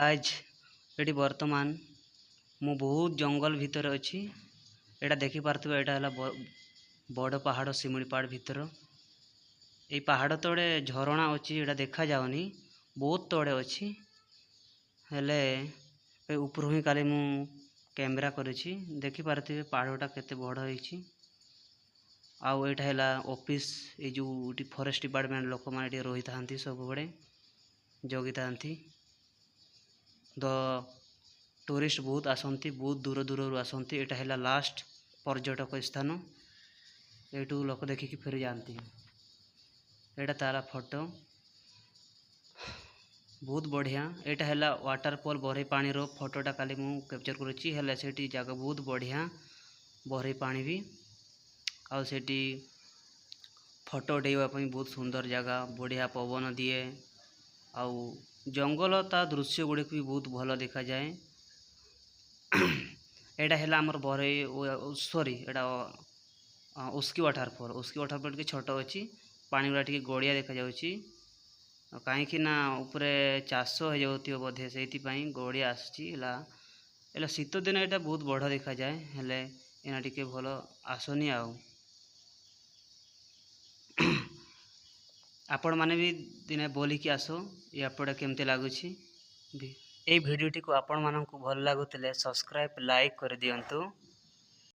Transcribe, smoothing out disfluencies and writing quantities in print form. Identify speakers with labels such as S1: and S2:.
S1: आज ये वर्तमान मु बहुत जंगल भितर अच्छी एटा देखी पार्थिबा एटा हला बड़ पहाड़ शिमिलीपाड़ भितर ये पहाड़ तले झरणा अच्छी एटा देखा जाउनी बहुत तले अच्छी हेले ऊपर ही काली मु कैमेरा करिछि देखी पार्थिबे पहाड़टा केते बड़ होइछि आउ एटा हला ऑफिस ए जो फॉरेस्ट डिपार्टमेंट लोक माने रही थांती सब बड़े जगी थांती द टूरिस्ट बहुत आसंती बहुत दूर दूर आसंती एटा हला लास्ट पर्यटक स्थान एटू लोक देखिकी फेरी जाती एटा तारा फोटो बहुत बढ़िया एटा हला वाटरफॉल बरही पानी रो फोटोटा काली मु कैप्चर करिछि हला सेठी जगह बहुत बढ़िया बरही पानी भी आउ सेठी फोटो उठेवा पई बहुत सुंदर जगह बढ़िया पवन दिए आउ जंगल ता दृश्य गुड़े भी बहुत भल देखा जाए एटा है आमर बरही सॉरी एटा उसकी वाटरफॉल के छोट अच्छी पानी गुड़ा टी गड़िया देखा जाउची कहीं ना ऊपर चाष हो जाती बोधे से गड़िया आसला शीत दिन यहाँ बहुत बढ़ देखा जाए हेले एना टिके भल आसनी आउ आपण माने भी दिने बोलिकी आसो ये आपड़ा केमते लागुछि ए भिडियोटी को आपण माननकु भल लागुतले सब्सक्राइब लाइक कर दियंतु।